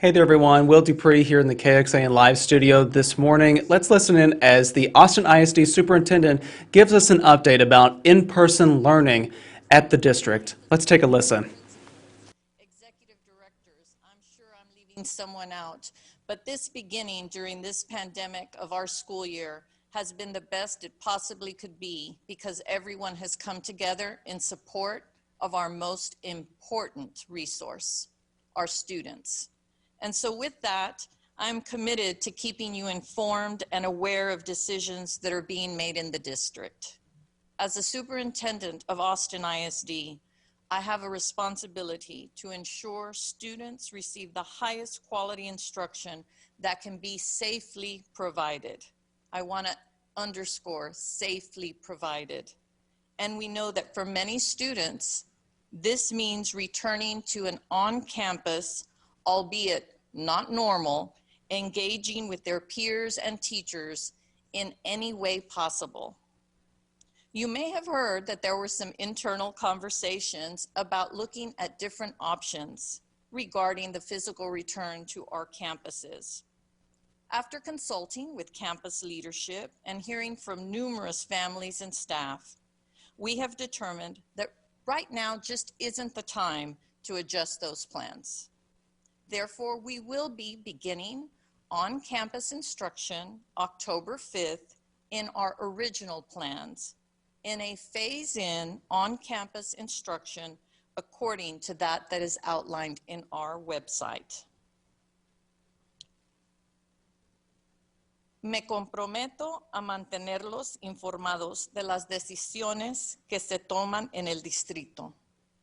Hey there, everyone. Will Dupree here in the KXAN Live studio this morning. Let's listen in as the Austin ISD superintendent gives us an update about in-person learning at the district. Let's take a listen. Executive directors, I'm sure I'm leaving someone out, but this beginning during this pandemic of our school year has been the best it possibly could be because everyone has come together in support of our most important resource, our students. And so with that, I'm committed to keeping you informed and aware of decisions that are being made in the district. As the superintendent of Austin ISD, I have a responsibility to ensure students receive the highest quality instruction that can be safely provided. I want to underscore safely provided. And we know that for many students, this means returning to an on-campus, albeit not normal, engaging with their peers and teachers in any way possible. You may have heard that there were some internal conversations about looking at different options regarding the physical return to our campuses. After consulting with campus leadership and hearing from numerous families and staff, we have determined that right now just isn't the time to adjust those plans. Therefore, we will be beginning on-campus instruction October 5th in our original plans, in a phase-in on-campus instruction according to that is outlined in our website. Me comprometo a mantenerlos informados de las decisiones que se toman en el distrito.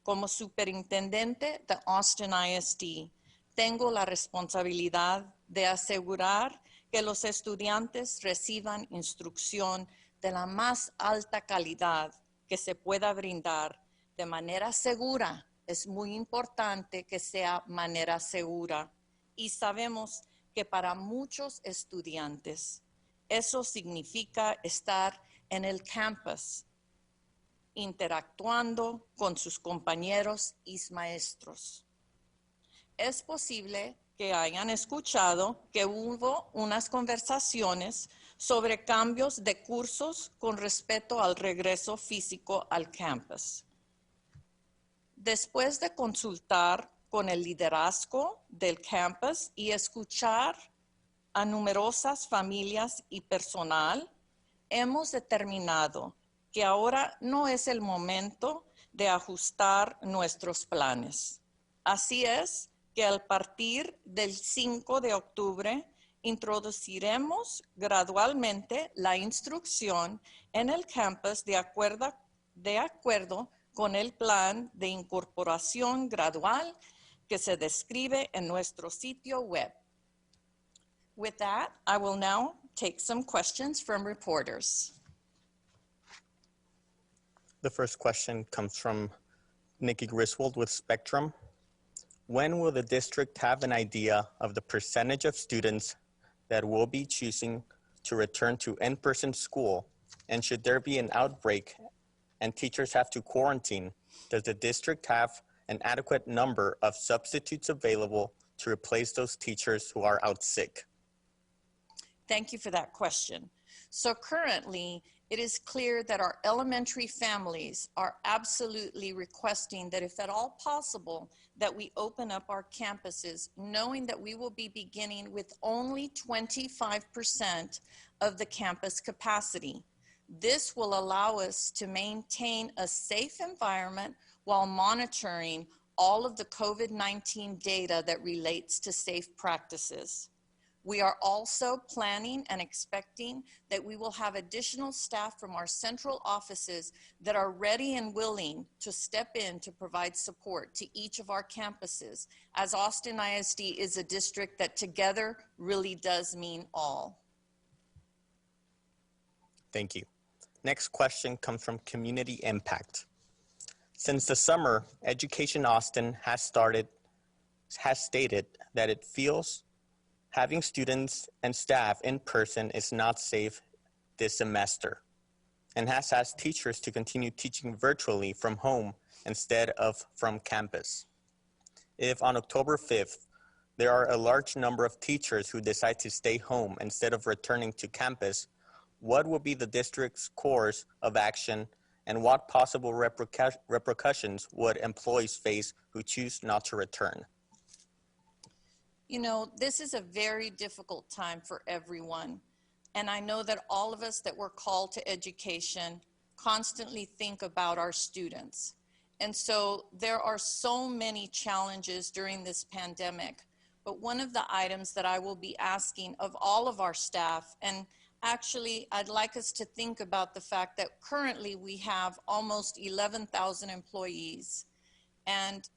Como superintendente de Austin ISD, tengo la responsabilidad de asegurar que los estudiantes reciban instrucción de la más alta calidad que se pueda brindar de manera segura. Es muy importante que sea manera segura. Y sabemos que para muchos estudiantes eso significa estar en el campus, interactuando con sus compañeros y maestros. Es posible que hayan escuchado que hubo unas conversaciones sobre cambios de cursos con respecto al regreso físico al campus. Después de consultar con el liderazgo del campus y escuchar a numerosas familias y personal, hemos determinado que ahora no es el momento de ajustar nuestros planes. Así es que al partir del 5 de octubre introduciremos gradualmente la instrucción en el campus de acuerdo con el plan de incorporación gradual que se describe en nuestro sitio web. With that, I will now take some questions from reporters. The first question comes from Nikki Griswold with Spectrum. When will the district have an idea of the percentage of students that will be choosing to return to in-person school? And should there be an outbreak and teachers have to quarantine, does the district have an adequate number of substitutes available to replace those teachers who are out sick? Thank you for that question. So currently, it is clear that our elementary families are absolutely requesting that if at all possible, that we open up our campuses, knowing that we will be beginning with only 25% of the campus capacity. This will allow us to maintain a safe environment while monitoring all of the COVID-19 data that relates to safe practices. We are also planning and expecting that we will have additional staff from our central offices that are ready and willing to step in to provide support to each of our campuses, as Austin ISD is a district that together really does mean all. Thank you. Next question comes from Community Impact. Since the summer, Education Austin has stated that it feels having students and staff in person is not safe this semester and has asked teachers to continue teaching virtually from home instead of from campus. If on October 5th, there are a large number of teachers who decide to stay home instead of returning to campus, what will be the district's course of action and what possible repercussions would employees face who choose not to return? You know, this is a very difficult time for everyone. And I know that all of us that were called to education constantly think about our students. And so there are so many challenges during this pandemic. But one of the items that I will be asking of all of our staff, and actually I'd like us to think about the fact that currently we have almost 11,000 employees, and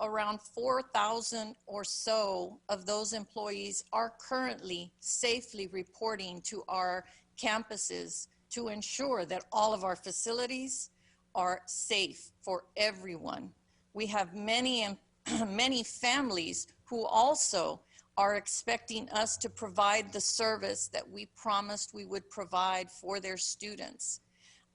around 4,000 or so of those employees are currently safely reporting to our campuses to ensure that all of our facilities are safe for everyone. We have many families who also are expecting us to provide the service that we promised we would provide for their students.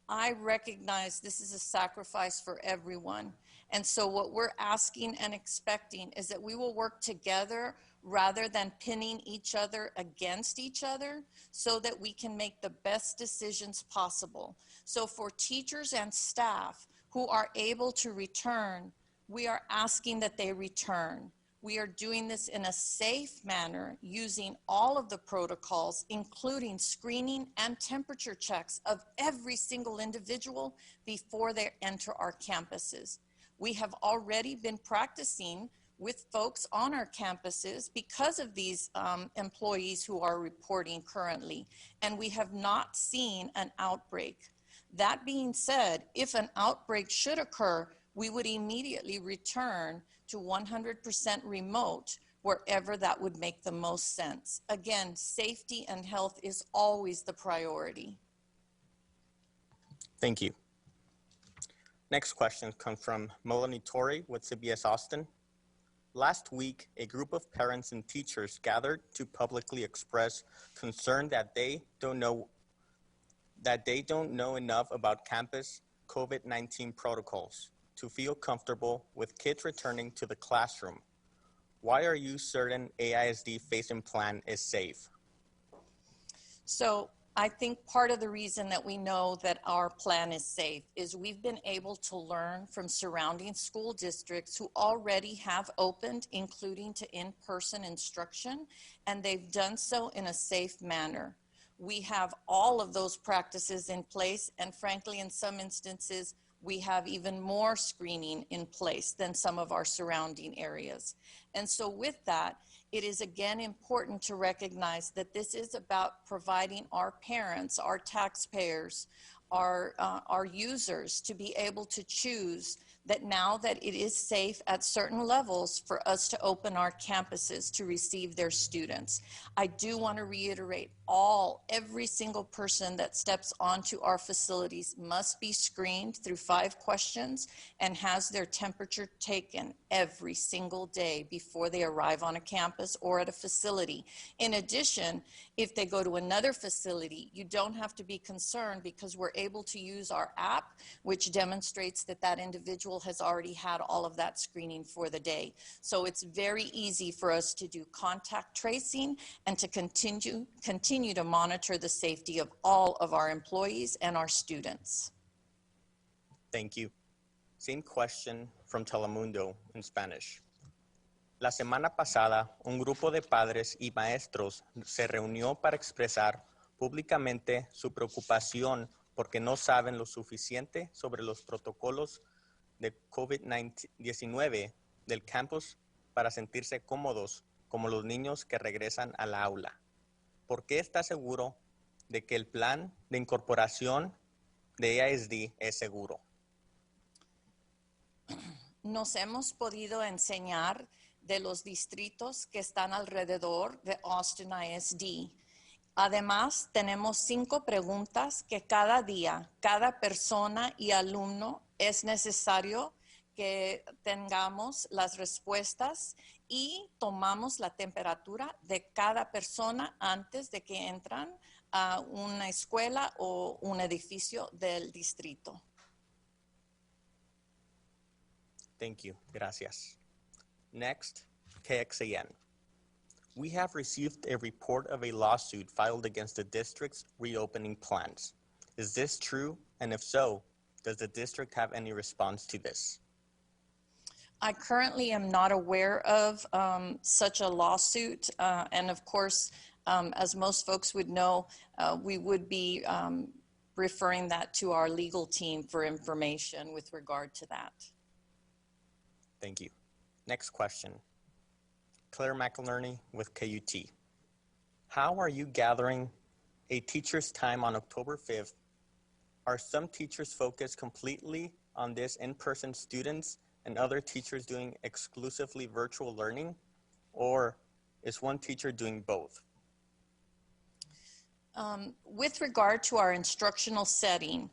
I recognize this is a sacrifice for everyone. And so what we're asking and expecting is that we will work together rather than pinning each other against each other so that we can make the best decisions possible. So for teachers and staff who are able to return, we are asking that they return. We are doing this in a safe manner using all of the protocols, including screening and temperature checks of every single individual before they enter our campuses. We have already been practicing with folks on our campuses because of these employees who are reporting currently, and we have not seen an outbreak. That being said, if an outbreak should occur, we would immediately return to 100% remote wherever that would make the most sense. Again, safety and health is always the priority. Thank you. Next question comes from Melanie Torrey with CBS Austin. Last week, a group of parents and teachers gathered to publicly express concern that they don't know enough about campus COVID-19 protocols to feel comfortable with kids returning to the classroom. Why are you certain AISD phase-in plan is safe? So I think part of the reason that we know that our plan is safe is we've been able to learn from surrounding school districts who already have opened, including to in-person instruction, and they've done so in a safe manner. We have all of those practices in place, and frankly, in some instances, we have even more screening in place than some of our surrounding areas. And so with that, it is again important to recognize that this is about providing our parents, our taxpayers, our users to be able to choose that now that it is safe at certain levels for us to open our campuses to receive their students. I do want to reiterate every single person that steps onto our facilities must be screened through 5 questions and has their temperature taken every single day before they arrive on a campus or at a facility. In addition, if they go to another facility, you don't have to be concerned because we're able to use our app, which demonstrates that that individual has already had all of that screening for the day. So it's very easy for us to do contact tracing and to continue to monitor the safety of all of our employees and our students. Thank you. Same question from Telemundo in Spanish. La semana pasada, un grupo de padres y maestros se reunió para expresar públicamente su preocupación porque no saben lo suficiente sobre los protocolos de COVID-19 del campus para sentirse cómodos como los niños que regresan a la aula. ¿Por qué está seguro de que el plan de incorporación de ISD es seguro? Nos hemos podido enseñar de los distritos que están alrededor de Austin ISD. Además, tenemos 5 preguntas que cada día, cada persona y alumno es necesario que tengamos las respuestas y tomamos la temperatura de cada persona antes de que entran a una escuela o un edificio del distrito. Thank you. Gracias. Next, KXAN. We have received a report of a lawsuit filed against the district's reopening plans. Is this true? And if so, does the district have any response to this? I currently am not aware of such a lawsuit. And of course, as most folks would know, we would be referring that to our legal team for information with regard to that. Thank you. Next question. Claire McInerney with KUT. How are you gathering a teacher's time on October 5th? Are some teachers focused completely on this in-person students and other teachers doing exclusively virtual learning? Or is one teacher doing both? With regard to our instructional setting,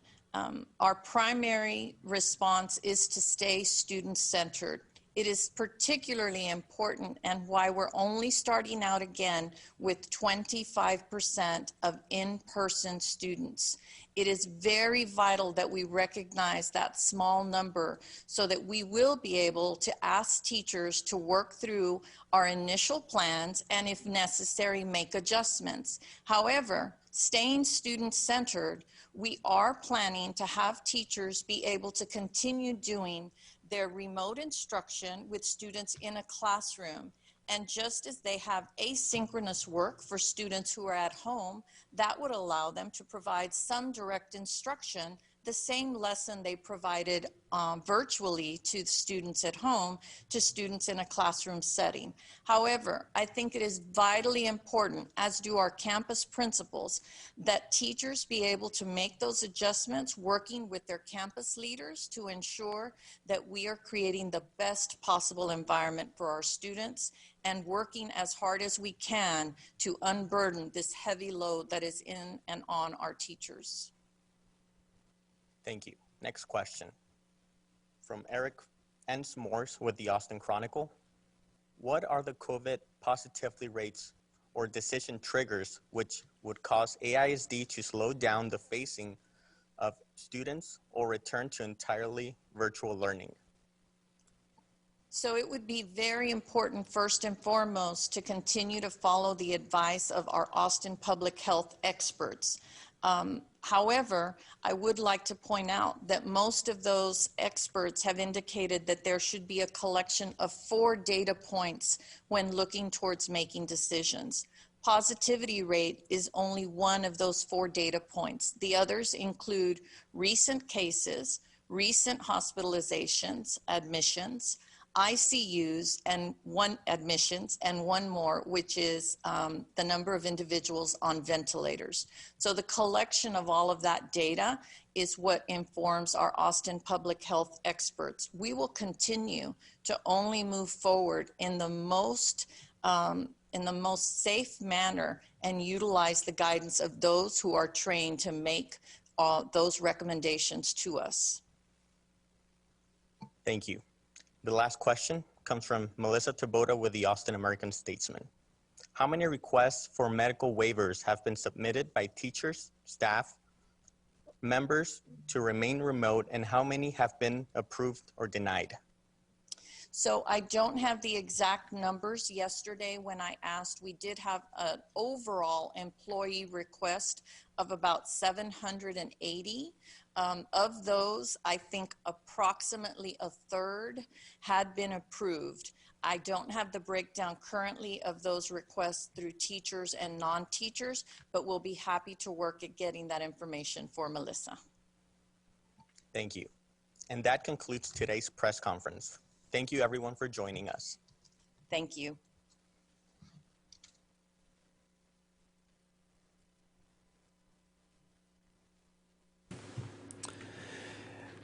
our primary response is to stay student-centered. It is particularly important, and why we're only starting out again with 25% of in-person students. It is very vital that we recognize that small number so that we will be able to ask teachers to work through our initial plans and, if necessary, make adjustments. However, staying student-centered, we are planning to have teachers be able to continue doing their remote instruction with students in a classroom. And just as they have asynchronous work for students who are at home, that would allow them to provide some direct instruction, the same lesson they provided virtually to students at home, to students in a classroom setting. However, I think it is vitally important, as do our campus principals, that teachers be able to make those adjustments working with their campus leaders to ensure that we are creating the best possible environment for our students and working as hard as we can to unburden this heavy load that is in and on our teachers. Thank you. Next question. From Eric N. Morse with the Austin Chronicle. What are the COVID positivity rates or decision triggers which would cause AISD to slow down the phasing of students or return to entirely virtual learning? So it would be very important, first and foremost, to continue to follow the advice of our Austin public health experts. However, I would like to point out that most of those experts have indicated that there should be a collection of 4 data points when looking towards making decisions. Positivity rate is only one of those 4 data points. The others include recent cases, recent hospitalizations, admissions, ICUs, and admissions, and one more, which is the number of individuals on ventilators. So the collection of all of that data is what informs our Austin public health experts. We will continue to only move forward in the most safe manner and utilize the guidance of those who are trained to make those recommendations to us. Thank you. The last question comes from Melissa Tabota with the Austin American-Statesman. How many requests for medical waivers have been submitted by teachers, staff, members to remain remote, and how many have been approved or denied? So I don't have the exact numbers. Yesterday when I asked, we did have an overall employee request of about 780. Of those, I think approximately a third had been approved. I don't have the breakdown currently of those requests through teachers and non-teachers, but we'll be happy to work at getting that information for Melissa. Thank you. And that concludes today's press conference. Thank you everyone for joining us. Thank you.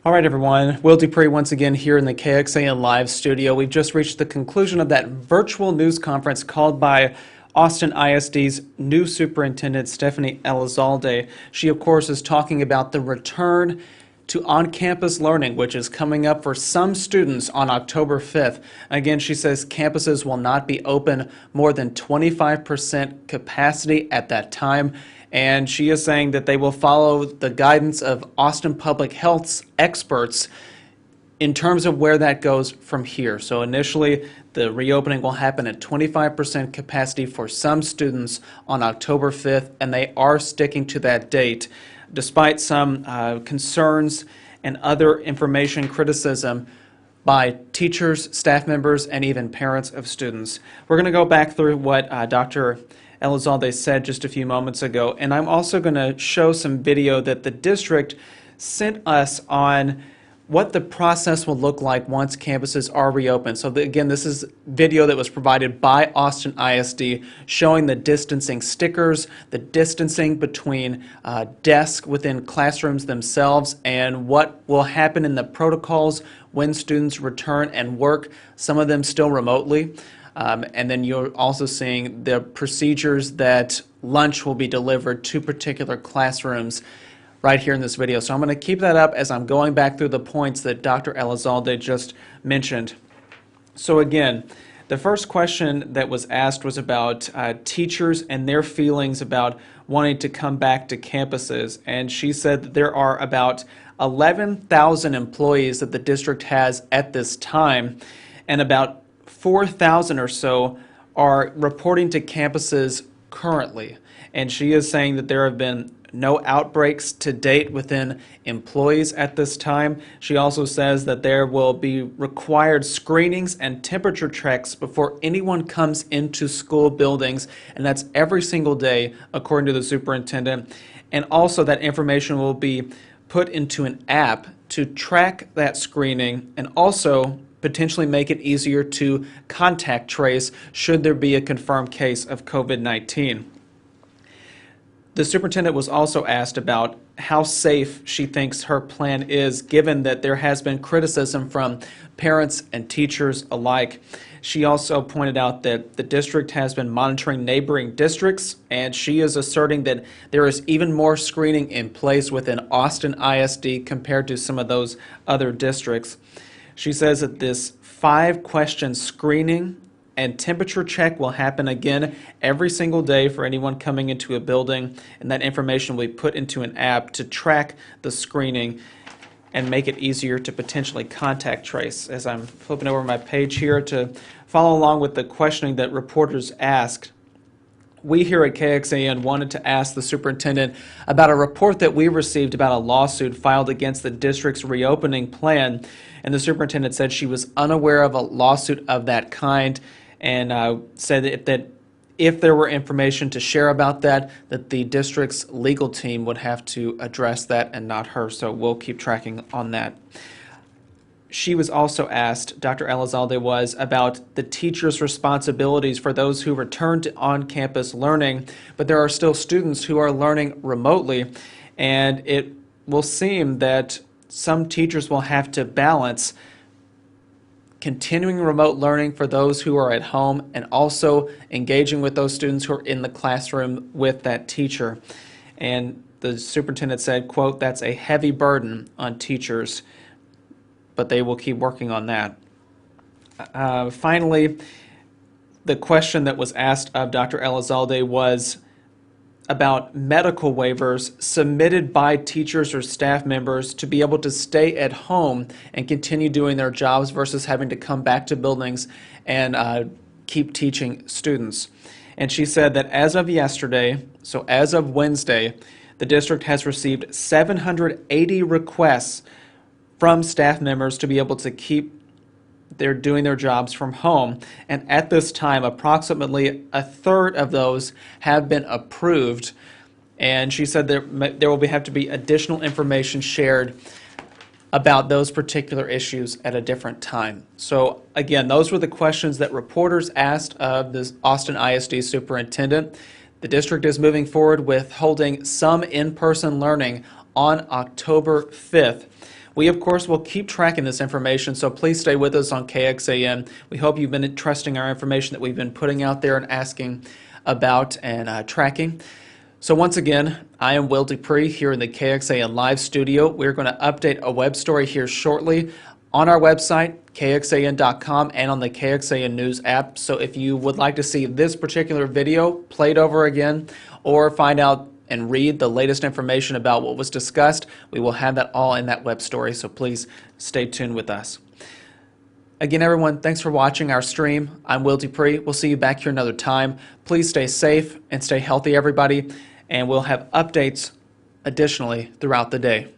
All right, everyone. Will Dupree once again here in the KXAN Live studio. We've just reached the conclusion of that virtual news conference called by Austin ISD's new superintendent, Stephanie Elizalde. She, of course, is talking about the return to on-campus learning, which is coming up for some students on October 5th. Again, she says campuses will not be open more than 25% capacity at that time. And she is saying that they will follow the guidance of Austin Public Health's experts in terms of where that goes from here. So initially, The reopening will happen at 25% capacity for some students on October 5th, and they are sticking to that date, despite some concerns and other information criticism by teachers, staff members, and even parents of students. We're going to go back through what Dr. Elizalde said just a few moments ago, and I'm also going to show some video that the district sent us on what the process will look like once campuses are reopened. So again, this is video that was provided by Austin ISD showing the distancing stickers, the distancing between desks within classrooms themselves, and what will happen in the protocols when students return and work, some of them still remotely. And then you're also seeing the procedures that lunch will be delivered to particular classrooms right here in this video. So I'm going to keep that up as I'm going back through the points that Dr. Elizalde just mentioned. So again, the first question that was asked was about teachers and their feelings about wanting to come back to campuses. And she said that there are about 11,000 employees that the district has at this time, and about 4,000 or so are reporting to campuses currently. And she is saying that there have been no outbreaks to date within employees at this time. She also says that there will be required screenings and temperature checks before anyone comes into school buildings, and that's every single day, according to the superintendent. And also that information will be put into an app to track that screening and also potentially make it easier to contact trace should there be a confirmed case of COVID-19. The superintendent was also asked about how safe she thinks her plan is, given that there has been criticism from parents and teachers alike. She also pointed out that the district has been monitoring neighboring districts, and she is asserting that there is even more screening in place within Austin ISD compared to some of those other districts. She says that this 5-question screening and temperature check will happen again every single day for anyone coming into a building, and that information will be put into an app to track the screening and make it easier to potentially contact trace. As I'm flipping over my page here to follow along with the questioning that reporters asked, we here at KXAN wanted to ask the superintendent about a report that we received about a lawsuit filed against the district's reopening plan, and the superintendent said she was unaware of a lawsuit of that kind, and said that if there were information to share about that the district's legal team would have to address that and not her, so we'll keep tracking on that. She was also asked, Dr. Elizalde was, about the teachers' responsibilities for those who return to on-campus learning, but there are still students who are learning remotely, and it will seem that some teachers will have to balance continuing remote learning for those who are at home and also engaging with those students who are in the classroom with that teacher. And the superintendent said, quote, "That's a heavy burden on teachers, but they will keep working on that." Finally, the question that was asked of Dr. Elizalde was about medical waivers submitted by teachers or staff members to be able to stay at home and continue doing their jobs versus having to come back to buildings and keep teaching students. And she said that as of yesterday, so as of Wednesday, the district has received 780 requests from staff members to be able to keep doing their jobs from home, and at this time approximately a third of those have been approved, and she said there will have to be additional information shared about those particular issues at a different time. So again, those were the questions that reporters asked of the Austin ISD superintendent. The district is moving forward with holding some in-person learning on October 5th. We, of course, will keep tracking this information, so please stay with us on KXAN. We hope you've been trusting our information that we've been putting out there and asking about and tracking. So once again, I am Will Dupree here in the KXAN Live Studio. We're going to update a web story here shortly on our website, kxan.com, and on the KXAN News app. So if you would like to see this particular video played over again or find out and read the latest information about what was discussed, we will have that all in that web story, so please stay tuned with us. Again, everyone, thanks for watching our stream. I'm Will Dupree. We'll see you back here another time. Please stay safe and stay healthy, everybody, and we'll have updates additionally throughout the day.